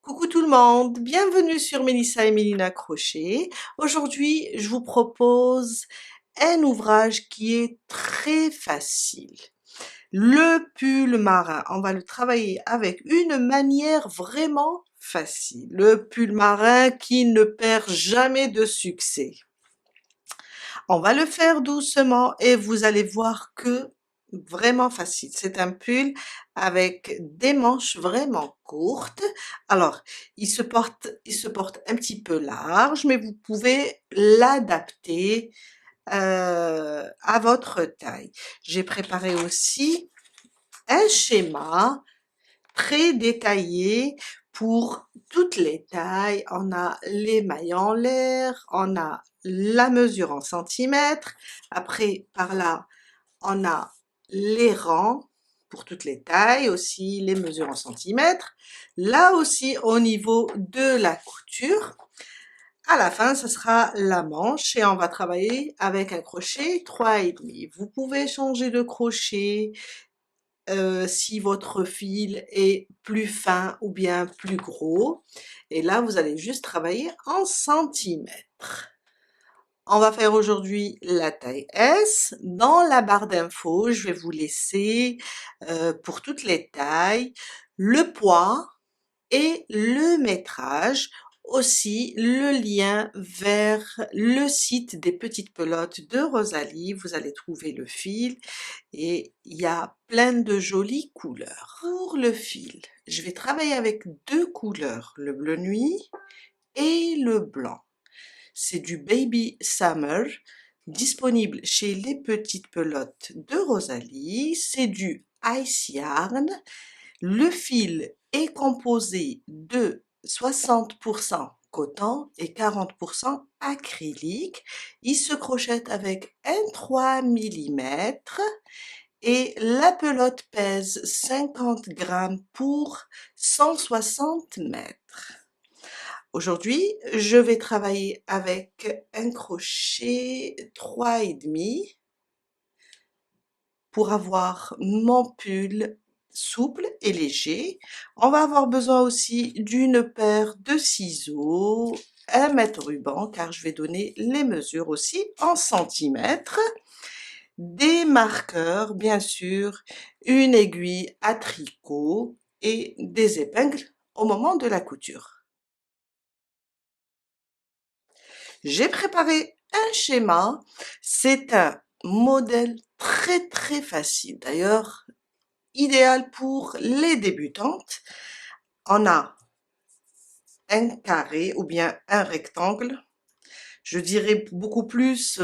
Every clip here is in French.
Coucou tout le monde, bienvenue sur Mélissa et Mélina Crochet. Aujourd'hui, je vous propose un ouvrage qui est très facile. Le pull marin, on va le travailler avec une manière vraiment facile. Le pull marin qui ne perd jamais de succès. On va le faire doucement et vous allez voir que vraiment facile. C'est un pull avec des manches vraiment courtes. Alors, il se porte un petit peu large, mais vous pouvez l'adapter à votre taille. J'ai préparé aussi un schéma très détaillé pour toutes les tailles. On a les mailles en l'air, on a la mesure en centimètres. Après, par là, on a les rangs pour toutes les tailles, aussi les mesures en centimètres. Là aussi, au niveau de la couture, à la fin, ce sera la manche et on va travailler avec un crochet 3,5. Vous pouvez changer de crochet si votre fil est plus fin ou bien plus gros. Et là, vous allez juste travailler en centimètres. On va faire aujourd'hui la taille S. Dans la barre d'infos, je vais vous laisser pour toutes les tailles le poids et le métrage, aussi le lien vers le site des petites pelotes de Rosalie. Vous allez trouver le fil et il y a plein de jolies couleurs. Pour le fil, je vais travailler avec deux couleurs, le bleu nuit et le blanc. C'est du Baby Summer, disponible chez les petites pelotes de Rosalie. C'est du Ice Yarn. Le fil est composé de 60% coton et 40% acrylique. Il se crochette avec un 3 mm et la pelote pèse 50 grammes pour 160 mètres. Aujourd'hui, je vais travailler avec un crochet 3,5 pour avoir mon pull souple et léger. On va avoir besoin aussi d'une paire de ciseaux, un mètre ruban car je vais donner les mesures aussi en centimètres, des marqueurs bien sûr, une aiguille à tricot et des épingles au moment de la couture. J'ai préparé un schéma, c'est un modèle très facile, d'ailleurs idéal pour les débutantes. On a un carré ou bien un rectangle, je dirais beaucoup plus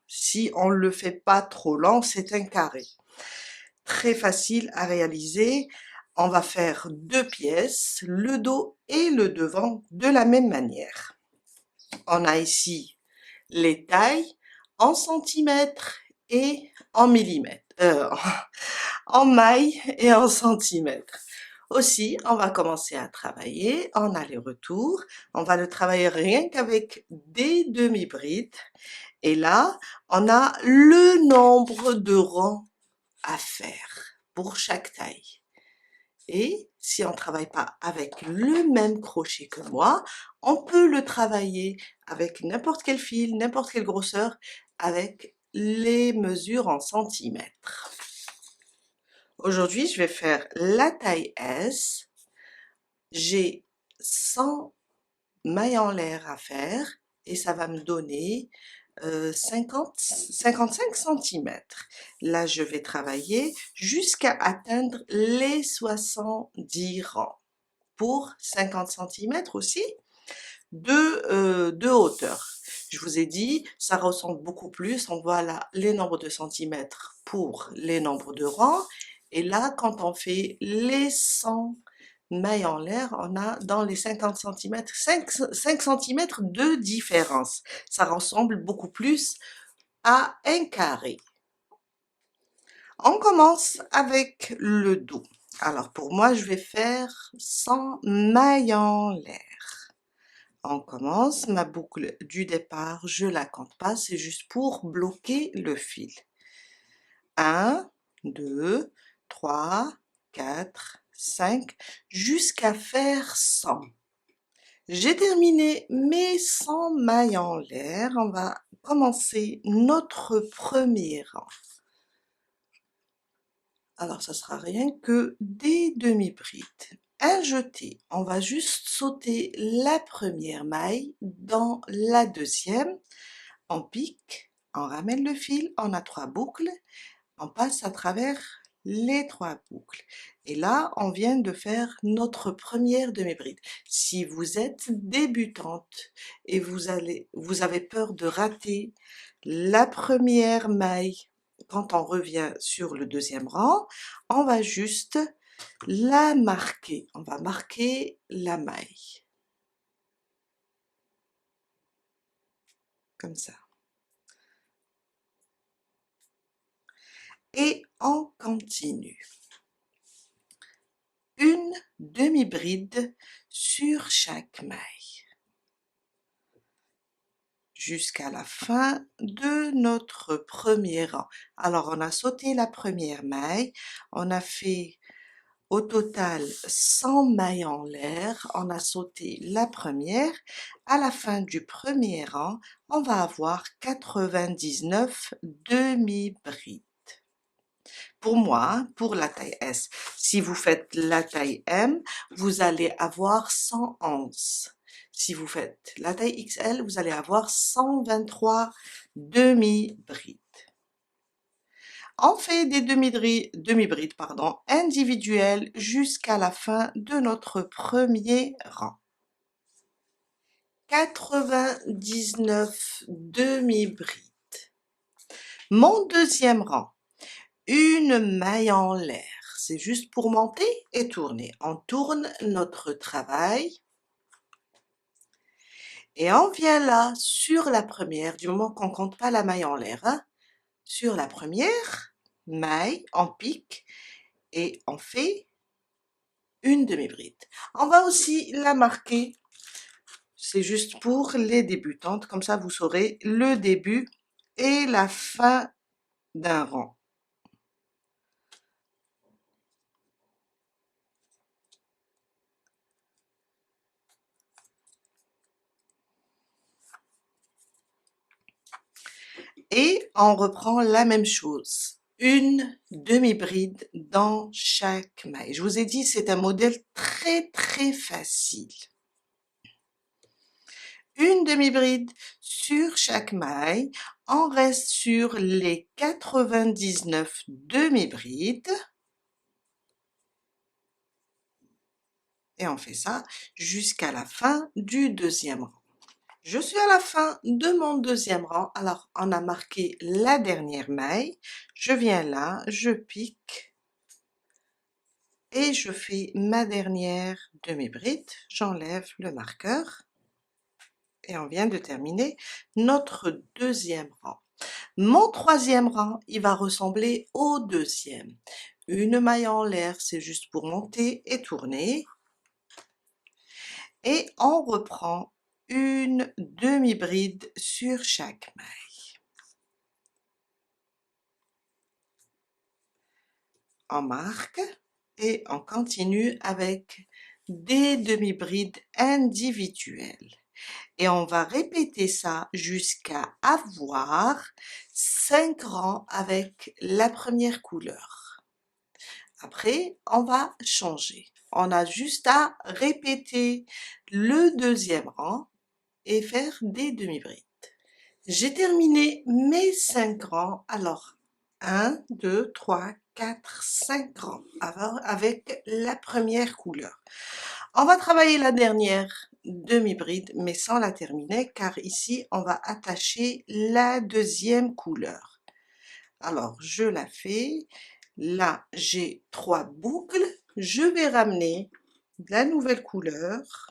si on ne le fait pas trop lent, c'est un carré. Très facile à réaliser. On va faire deux pièces, le dos et le devant de la même manière. On a ici les tailles en centimètres et en millimètres, en mailles et en centimètres. Aussi, on va commencer à travailler en aller-retour. On va le travailler rien qu'avec des demi-brides. Et là, on a le nombre de rangs à faire pour chaque taille. Et si on ne travaille pas avec le même crochet que moi, on peut le travailler avec n'importe quel fil, n'importe quelle grosseur, avec les mesures en centimètres. Aujourd'hui, je vais faire la taille S. J'ai 100 mailles en l'air à faire et ça va me donner 55 centimètres. Là, je vais travailler jusqu'à atteindre les 70 rangs pour 50 centimètres aussi de hauteur. Je vous ai dit, ça ressemble beaucoup plus. On voit là les nombres de centimètres pour les nombres de rangs. Et là, quand on fait les 100 mailles en l'air, on a dans les 50 centimètres, 5 centimètres de différence. Ça ressemble beaucoup plus à un carré. On commence avec le dos. Alors pour moi, je vais faire 100 mailles en l'air. On commence, ma boucle du départ, je la compte pas, c'est juste pour bloquer le fil. 1, 2, 3, 4, 5, jusqu'à faire 100. J'ai terminé mes 100 mailles en l'air. On va commencer notre premier rang. Alors, ça sera rien que des demi-brides. Un jeté, on va juste sauter la première maille dans la deuxième. On pique, on ramène le fil, on a 3 boucles, on passe à travers les 3 boucles. Et là, on vient de faire notre première demi-bride. Si vous êtes débutante et vous avez peur de rater la première maille quand on revient sur le deuxième rang, on va juste la marquer. On va marquer la maille. Comme ça. Et on continue. Une demi-bride sur chaque maille. Jusqu'à la fin de notre premier rang. Alors, on a sauté la première maille, on a fait au total 100 mailles en l'air, on a sauté la première. À la fin du premier rang, on va avoir 99 demi-brides. Pour moi, pour la taille S. Si vous faites la taille M, vous allez avoir 111. Si vous faites la taille XL, vous allez avoir 123 demi-brides. On fait des demi-brides individuelles jusqu'à la fin de notre premier rang. 99 demi-brides. Mon deuxième rang, une maille en l'air. C'est juste pour monter et tourner. On tourne notre travail. Et on vient là, sur la première, du moment qu'on compte pas la maille en l'air, hein, sur la première maille, on pique et on fait une demi-bride. On va aussi la marquer. C'est juste pour les débutantes, comme ça vous saurez le début et la fin d'un rang. Et on reprend la même chose. Une demi-bride dans chaque maille. Je vous ai dit, c'est un modèle très facile. Une demi-bride sur chaque maille. On reste sur les 99 demi-brides. Et on fait ça jusqu'à la fin du deuxième rang. Je suis à la fin de mon deuxième rang. Alors, on a marqué la dernière maille. Je viens là, je pique et je fais ma dernière demi-bride. J'enlève le marqueur et on vient de terminer notre deuxième rang. Mon troisième rang, il va ressembler au deuxième. Une maille en l'air, c'est juste pour monter et tourner. Et on reprend une demi-bride sur chaque maille. On marque et on continue avec des demi-brides individuelles. Et on va répéter ça jusqu'à avoir 5 rangs avec la première couleur. Après, on va changer. On a juste à répéter le deuxième rang et faire des demi-brides. J'ai terminé mes 5 rangs. Alors, 1, 2, 3, 4, 5 rangs avec la première couleur. On va travailler la dernière demi-bride, mais sans la terminer, car ici, on va attacher la deuxième couleur. Alors, je la fais. Là, j'ai 3 boucles. Je vais ramener la nouvelle couleur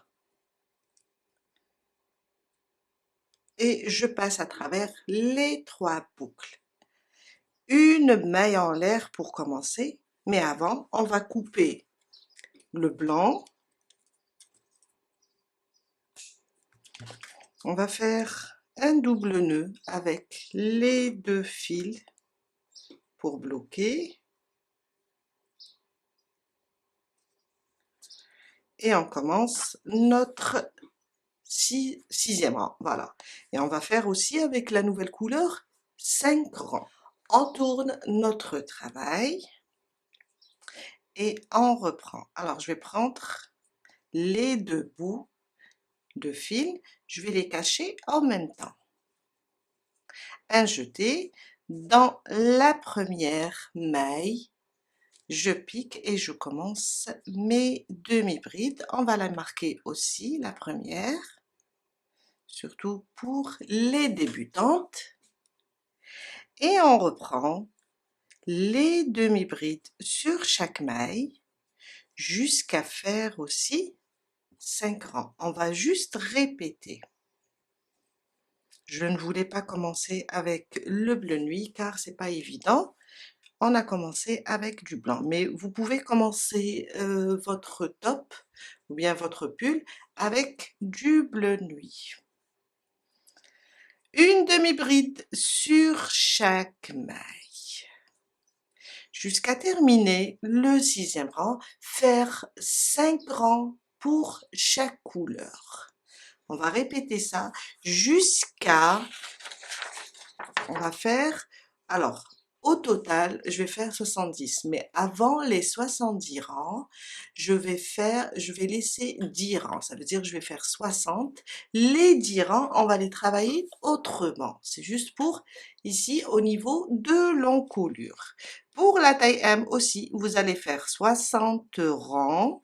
et je passe à travers les 3 boucles. Une maille en l'air pour commencer, mais avant, on va couper le blanc. On va faire un double nœud avec les 2 fils pour bloquer. et on commence notre sixième rang, voilà. Et on va faire aussi avec la nouvelle couleur 5 rangs. On tourne notre travail et on reprend. Alors, je vais prendre les 2 bouts de fil, je vais les cacher en même temps. Un jeté, dans la première maille, je pique et je commence mes demi-brides. On va la marquer aussi, la première, surtout pour les débutantes. Et on reprend les demi-brides sur chaque maille jusqu'à faire aussi 5 rangs. On va juste répéter. Je ne voulais pas commencer avec le bleu nuit car c'est pas évident. On a commencé avec du blanc, mais vous pouvez commencer votre top ou bien votre pull avec du bleu nuit. Une demi-bride sur chaque maille. Jusqu'à terminer le 6e rang, faire 5 rangs pour chaque couleur. On va répéter ça jusqu'à, on va faire, alors, au total, je vais faire 70, mais avant les 70 rangs, je vais laisser 10 rangs, ça veut dire que je vais faire 60. Les 10 rangs, on va les travailler autrement. C'est juste pour, ici, au niveau de l'encolure. Pour la taille M aussi, vous allez faire 60 rangs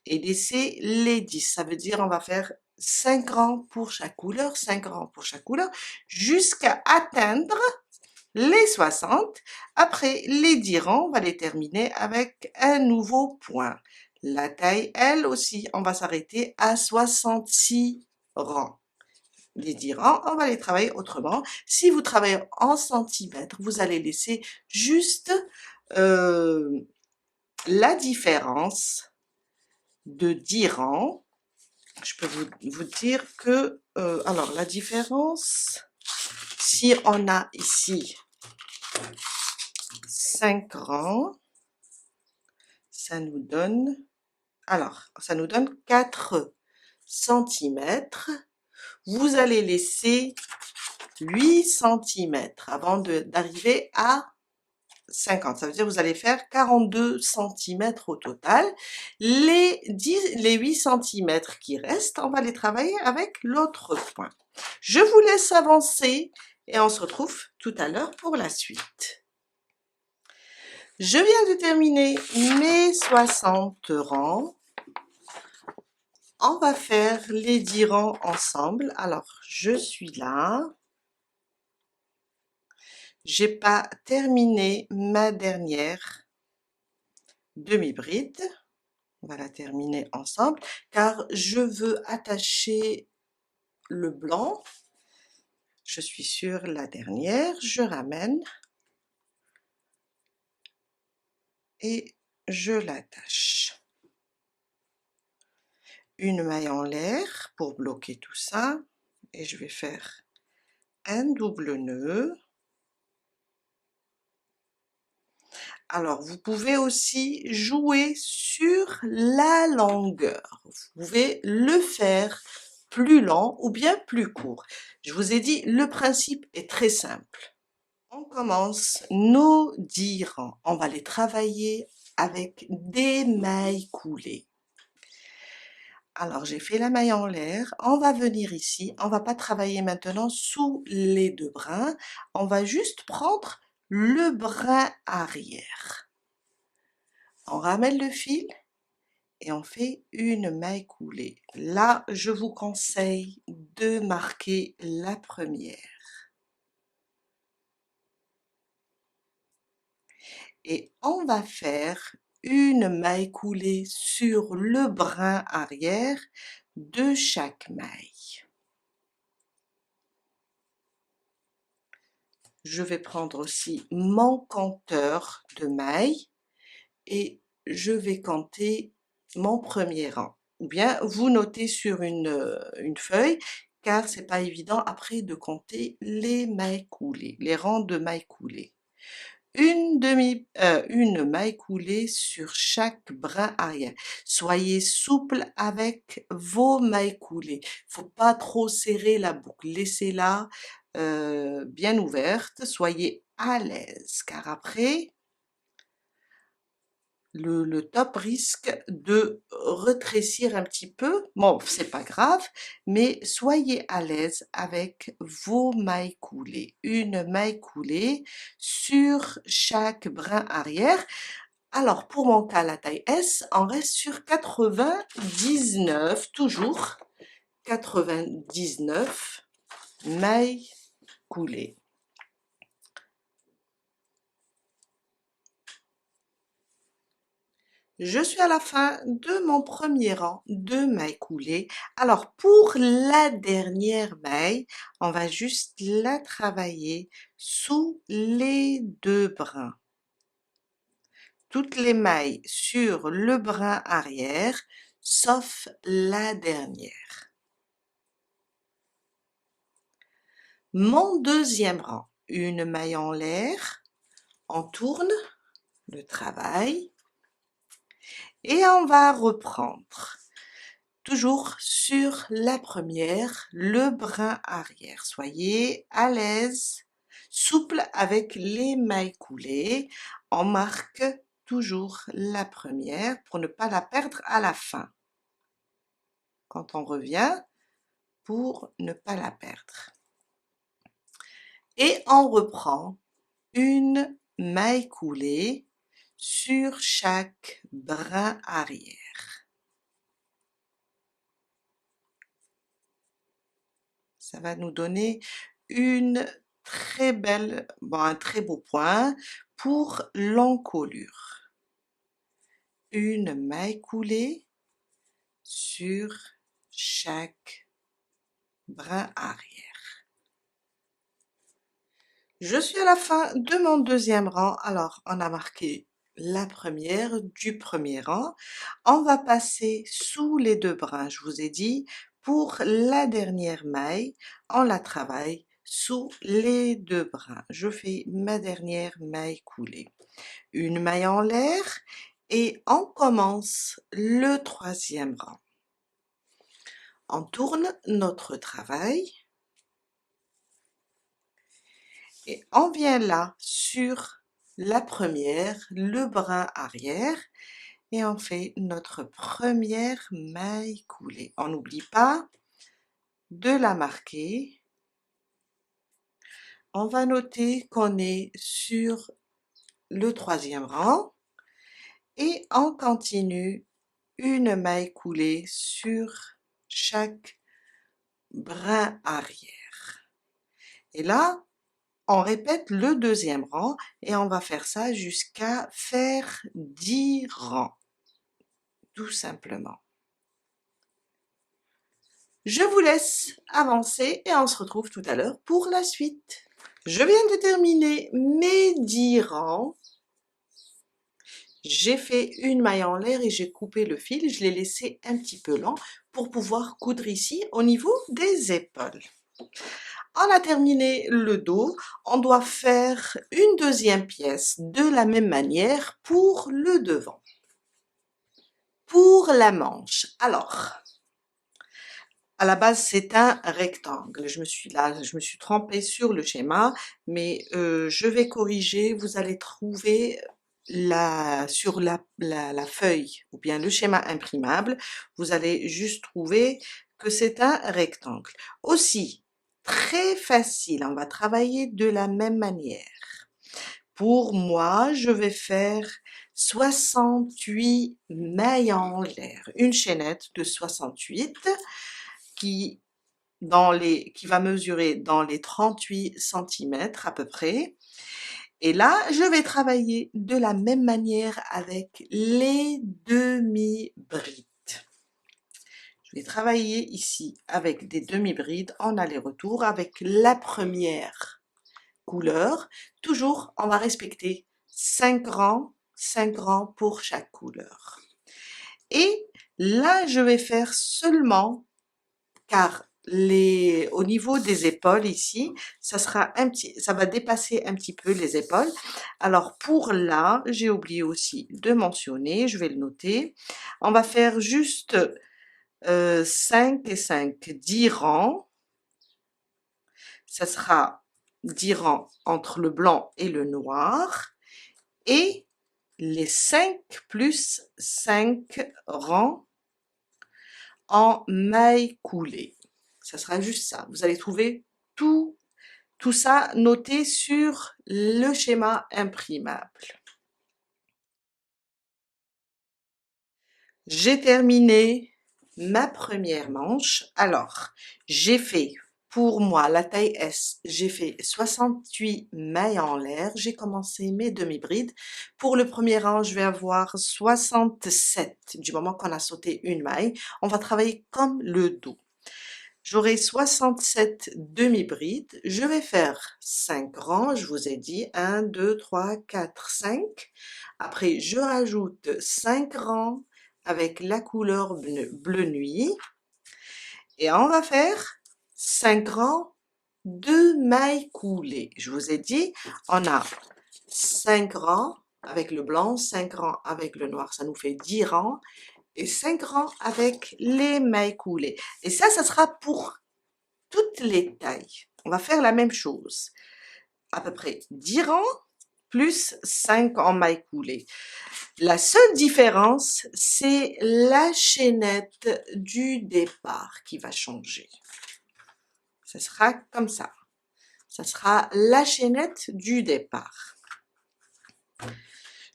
et laisser les 10. Ça veut dire on va faire 5 rangs pour chaque couleur, 5 rangs pour chaque couleur, jusqu'à atteindre les 60. Après les 10 rangs, on va les terminer avec un nouveau point. La taille L aussi, on va s'arrêter à 66 rangs. Les 10 rangs, on va les travailler autrement. Si vous travaillez en centimètres, vous allez laisser juste la différence de 10 rangs. Je peux vous dire que, alors la différence, si on a ici 5 rangs, ça nous donne, alors, ça nous donne 4 centimètres. Vous allez laisser 8 centimètres avant d'arriver à 50. Ça veut dire que vous allez faire 42 centimètres au total. Les 8 centimètres qui restent, on va les travailler avec l'autre point. Je vous laisse avancer et on se retrouve tout à l'heure pour la suite. Je viens de terminer mes 60 rangs. On va faire les 10 rangs ensemble. Alors, je suis là. J'ai pas terminé ma dernière demi-bride. On va la terminer ensemble car je veux attacher le blanc. Je suis sur la dernière, je ramène et je l'attache. Une maille en l'air pour bloquer tout ça et je vais faire un double nœud. Alors, vous pouvez aussi jouer sur la longueur. Vous pouvez le faire plus lent ou bien plus court. Je vous ai dit, le principe est très simple. On commence nos 10 rangs. On va les travailler avec des mailles coulées. Alors, j'ai fait la maille en l'air. On va venir ici. On va pas travailler maintenant sous les 2 brins. On va juste prendre le brin arrière. On ramène le fil et on fait une maille coulée. Là, je vous conseille de marquer la première. Et on va faire une maille coulée sur le brin arrière de chaque maille. Je vais prendre aussi mon compteur de mailles et je vais compter mon premier rang. Ou bien vous notez sur une feuille car c'est pas évident après de compter les mailles coulées, les rangs de mailles coulées. une maille coulée sur chaque brin arrière. Soyez souple avec vos mailles coulées. Faut pas trop serrer la boucle. Laissez-la bien ouverte. Soyez à l'aise, car après, le top risque de rétrécir un petit peu. Bon, c'est pas grave, mais soyez à l'aise avec vos mailles coulées. Une maille coulée sur chaque brin arrière. Alors, pour mon cas, la taille S, on reste sur 99, toujours 99 mailles coulées. Je suis à la fin de mon premier rang de mailles coulées. Alors, pour la dernière maille, on va juste la travailler sous les deux brins. Toutes les mailles sur le brin arrière, sauf la dernière. Mon deuxième rang, une maille en l'air, on tourne le travail et on va reprendre. Toujours sur la première, le brin arrière. Soyez à l'aise, souple avec les mailles coulées. On marque toujours la première pour ne pas la perdre à la fin. Quand on revient, pour ne pas la perdre. Et on reprend une maille coulée sur chaque brin arrière. Ça va nous donner une très belle, un très beau point pour l'encolure. Une maille coulée sur chaque brin arrière. Je suis à la fin de mon deuxième rang. Alors, on a marqué la première du premier rang. On va passer sous les deux brins, je vous ai dit. Pour la dernière maille, on la travaille sous les deux brins. Je fais ma dernière maille coulée. Une maille en l'air et on commence le troisième rang. On tourne notre travail et on vient là sur la première, le brin arrière, et on fait notre première maille coulée. On n'oublie pas de la marquer. On va noter qu'on est sur le troisième rang et on continue une maille coulée sur chaque brin arrière. Et là, on répète le deuxième rang et on va faire ça jusqu'à faire 10 rangs, tout simplement. Je vous laisse avancer et on se retrouve tout à l'heure pour la suite. Je viens de terminer mes 10 rangs. J'ai fait une maille en l'air et j'ai coupé le fil. Je l'ai laissé un petit peu lent pour pouvoir coudre ici au niveau des épaules. On a terminé le dos. On doit faire une deuxième pièce de la même manière pour le devant. Pour la manche, alors, à la base, c'est un rectangle. Je me suis trompée sur le schéma, mais je vais corriger. Vous allez trouver sur la feuille ou bien le schéma imprimable, vous allez juste trouver que c'est un rectangle. Aussi, très facile, on va travailler de la même manière. Pour moi, je vais faire 68 mailles en l'air, une chaînette de 68 qui va mesurer dans les 38 cm à peu près. Et là, je vais travailler de la même manière avec les demi-brides. Je vais travailler ici avec des demi-brides en aller-retour avec la première couleur. Toujours, on va respecter 5 rangs pour chaque couleur. Et là, je vais faire seulement, car au niveau des épaules ici, ça va dépasser un petit peu les épaules. Alors pour là, j'ai oublié aussi de mentionner, je vais le noter. On va faire juste 5 et 5, 10 rangs. Ça sera 10 rangs entre le blanc et le noir. Et les 5 plus 5 rangs en mailles coulées. Ça sera juste ça. Vous allez trouver tout ça noté sur le schéma imprimable. J'ai terminé ma première manche. Alors, j'ai fait, pour moi, la taille S, j'ai fait 68 mailles en l'air. J'ai commencé mes demi-brides. Pour le premier rang, je vais avoir 67. Du moment qu'on a sauté une maille, on va travailler comme le dos. J'aurai 67 demi-brides. Je vais faire 5 rangs, je vous ai dit 1, 2, 3, 4, 5. Après, je rajoute 5 rangs avec la couleur bleu nuit. Et on va faire 5 rangs de mailles coulées. Je vous ai dit, on a 5 rangs avec le blanc, 5 rangs avec le noir, ça nous fait 10 rangs. Et 5 rangs avec les mailles coulées. Et ça sera pour toutes les tailles. On va faire la même chose. À peu près 10 rangs plus 5 en mailles coulées. La seule différence, c'est la chaînette du départ qui va changer. Ça sera comme ça. Ça sera la chaînette du départ.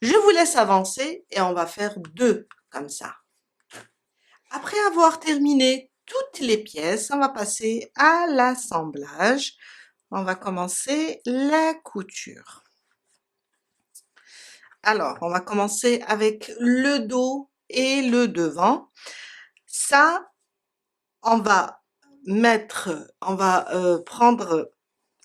Je vous laisse avancer et on va faire 2 comme ça. Après avoir terminé toutes les pièces, on va passer à l'assemblage. On va commencer la couture. Alors, on va commencer avec le dos et le devant. Ça, on va prendre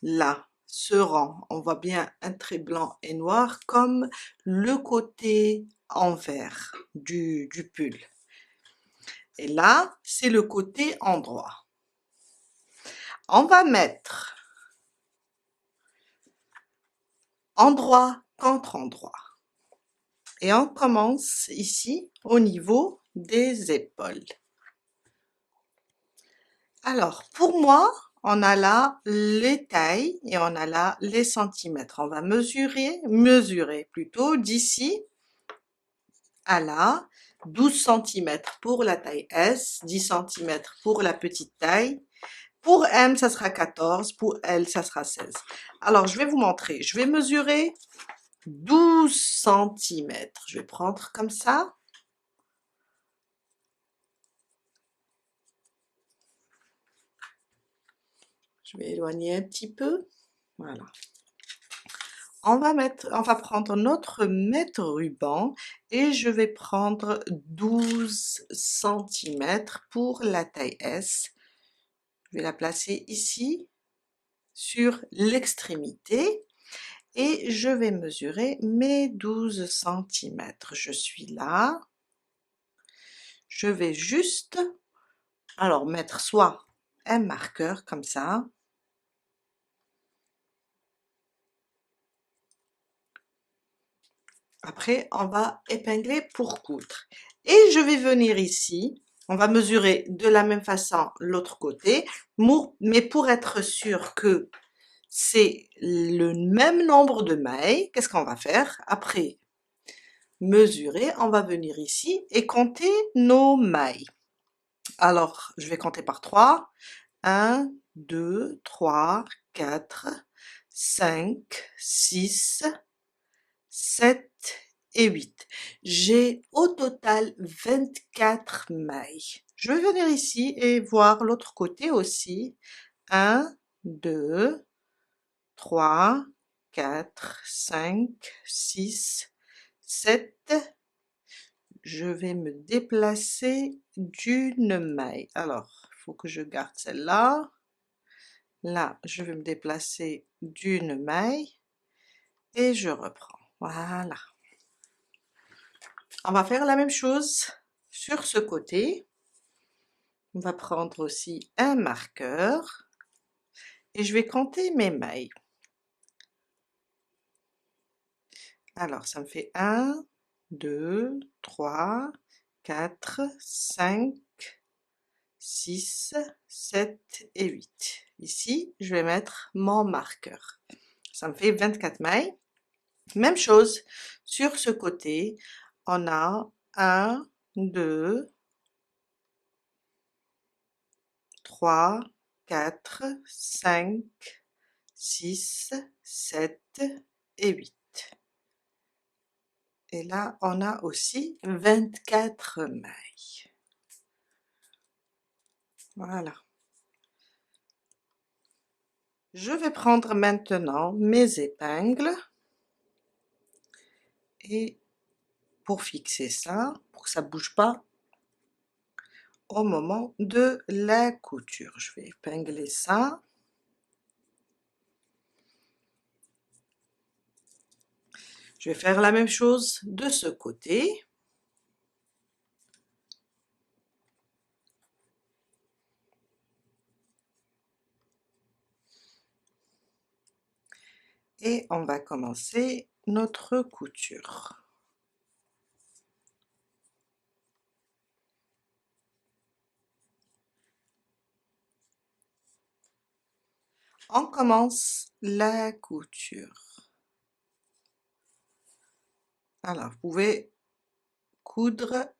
là, ce rang. On voit bien un trait blanc et noir comme le côté envers du pull. Et là, c'est le côté endroit. On va mettre endroit contre endroit. Et on commence ici au niveau des épaules. Alors, pour moi, on a là les tailles et on a là les centimètres. On va mesurer plutôt d'ici à là, 12 cm pour la taille S, 10 cm pour la petite taille. Pour M, ça sera 14, pour L, ça sera 16. Alors, je vais vous montrer. Je vais mesurer 12 cm. Je vais prendre comme ça. Je vais éloigner un petit peu. Voilà. On va prendre notre mètre ruban et je vais prendre 12 cm pour la taille S. Je vais la placer ici sur l'extrémité et je vais mesurer mes 12 cm. Je suis là. Je vais juste, alors mettre soit un marqueur comme ça. Après, on va épingler pour coudre. Et je vais venir ici, on va mesurer de la même façon l'autre côté, mais pour être sûr que c'est le même nombre de mailles, qu'est-ce qu'on va faire? Après mesurer, on va venir ici et compter nos mailles. Alors, je vais compter par 3. 1, 2, 3, 4, 5, 6, 7 et 8. J'ai au total 24 mailles. Je vais venir ici et voir l'autre côté aussi. 1, 2, 3, 4, 5, 6, 7. Je vais me déplacer d'une maille. Alors, il faut que je garde celle-là. Là, je vais me déplacer d'une maille et je reprends. Voilà. On va faire la même chose sur ce côté. On va prendre aussi un marqueur et je vais compter mes mailles. Alors ça me fait 1, 2, 3, 4, 5, 6, 7 et 8. Ici, je vais mettre mon marqueur. Ça me fait 24 mailles. Même chose, sur ce côté, on a 1, 2, 3, 4, 5, 6, 7 et 8. Et là, on a aussi 24 mailles. Voilà. Je vais prendre maintenant mes épingles et pour fixer ça, pour que ça ne bouge pas au moment de la couture. Je vais épingler ça. Je vais faire la même chose de ce côté. Et on va commencer notre couture. On commence la couture. Alors, vous pouvez coudre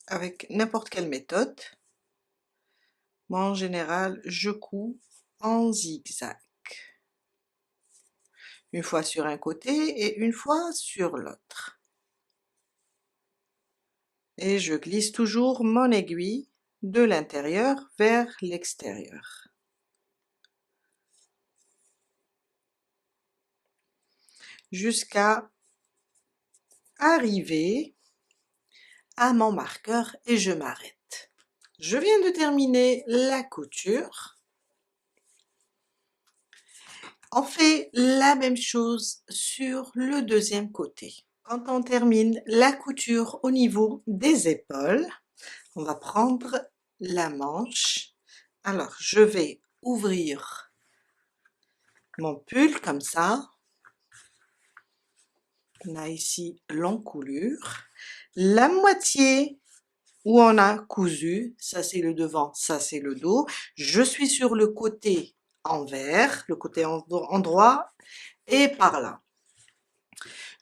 avec n'importe quelle méthode. Moi, en général, je couds en zigzag. Une fois sur un côté et une fois sur l'autre. Et je glisse toujours mon aiguille de l'intérieur vers l'extérieur. Jusqu'à arriver à mon marqueur et je m'arrête. Je viens de terminer la couture. On fait la même chose sur le deuxième côté. Quand on termine la couture au niveau des épaules, on va prendre la manche. Alors, je vais ouvrir mon pull comme ça. On a ici l'encoulure. La moitié où on a cousu, ça c'est le devant, ça c'est le dos. Je suis sur le côté envers, le côté endroit et par là.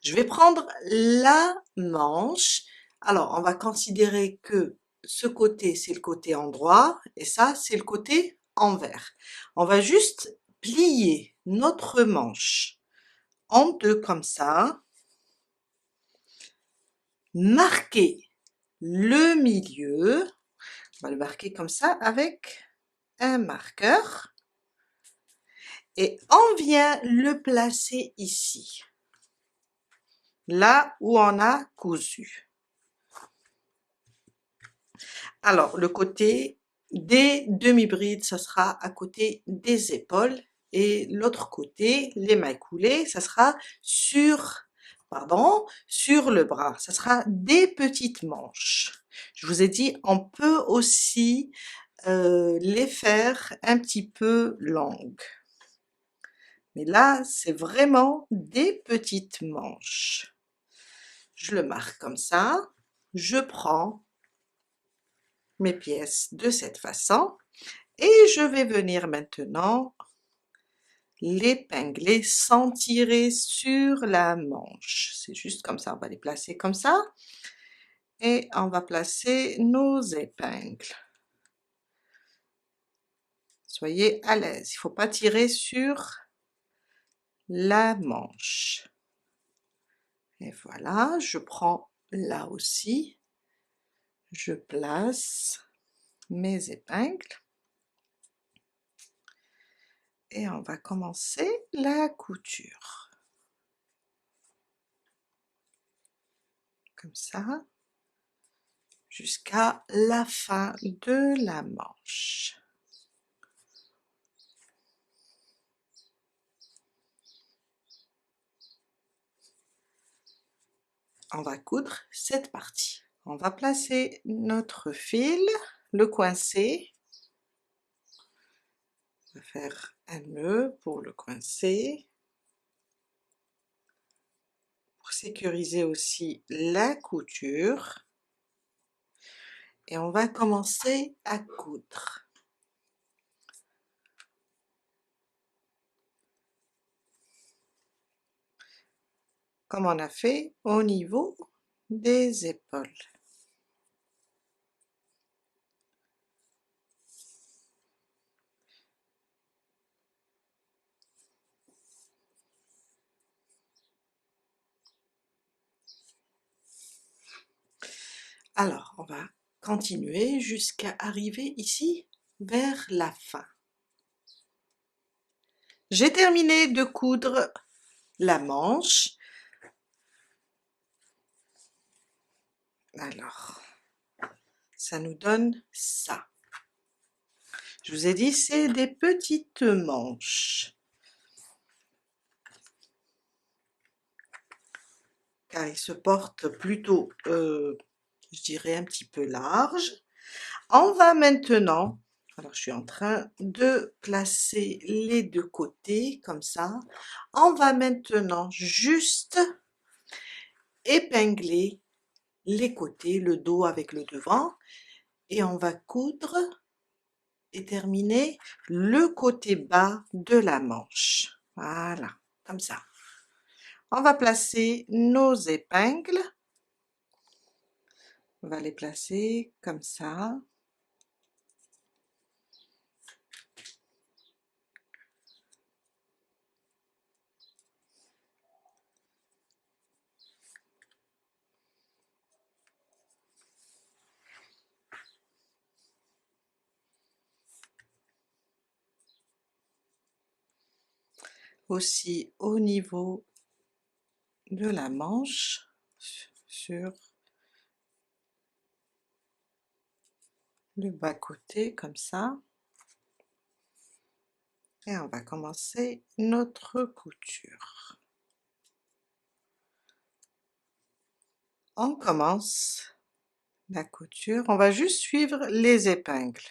Je vais prendre la manche. Alors, on va considérer que ce côté, c'est le côté endroit et ça, c'est le côté envers. On va juste plier notre manche en deux comme ça. Marquer le milieu. On va le marquer comme ça avec un marqueur. Et on vient le placer ici. Là où on a cousu. Alors, le côté des demi-brides, ça sera à côté des épaules et l'autre côté, les mailles coulées, ça sera sur le bras. Ça sera des petites manches. Je vous ai dit, on peut aussi les faire un petit peu longues. Mais là, c'est vraiment des petites manches. Je le marque comme ça. Je prends mes pièces de cette façon et je vais venir maintenant l'épingler sans tirer sur la manche. C'est juste comme ça, on va les placer comme ça et on va placer nos épingles. Soyez à l'aise, il ne faut pas tirer sur la manche. Et voilà, je prends là aussi, je place mes épingles et on va commencer la couture. Comme ça, jusqu'à la fin de la manche. On va coudre cette partie. On va placer notre fil, le coincer. On va faire un nœud pour le coincer. Pour sécuriser aussi la couture. Et on va commencer à coudre. Comme on a fait au niveau des épaules. Alors, on va continuer jusqu'à arriver ici, vers la fin. J'ai terminé de coudre la manche. Alors, ça nous donne ça. Je vous ai dit, c'est des petites manches. Car ils se portent plutôt, je dirais un petit peu large. On va maintenant, alors je suis en train de placer les deux côtés comme ça. On va maintenant juste épingler les côtés, le dos avec le devant, et on va coudre et terminer le côté bas de la manche. Voilà, comme ça. On va placer nos épingles. On va les placer comme ça. Aussi au niveau de la manche, sur le bas côté comme ça, et on va commencer notre couture. On commence la couture, on va juste suivre les épingles.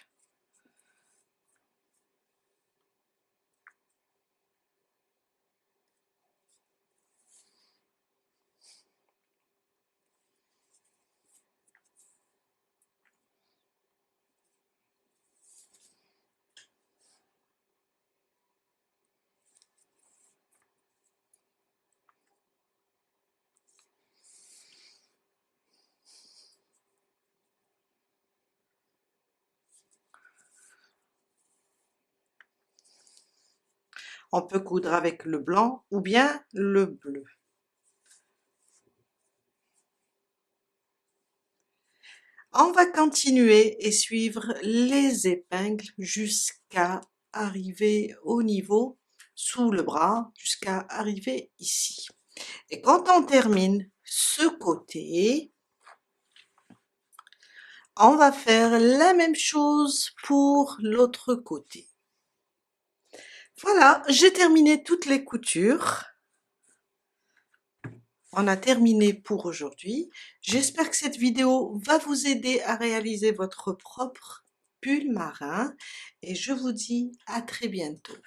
On peut coudre avec le blanc ou bien le bleu. On va continuer et suivre les épingles jusqu'à arriver au niveau sous le bras, jusqu'à arriver ici. Et quand on termine ce côté, on va faire la même chose pour l'autre côté. Voilà, j'ai terminé toutes les coutures. On a terminé pour aujourd'hui. J'espère que cette vidéo va vous aider à réaliser votre propre pull marin et je vous dis à très bientôt.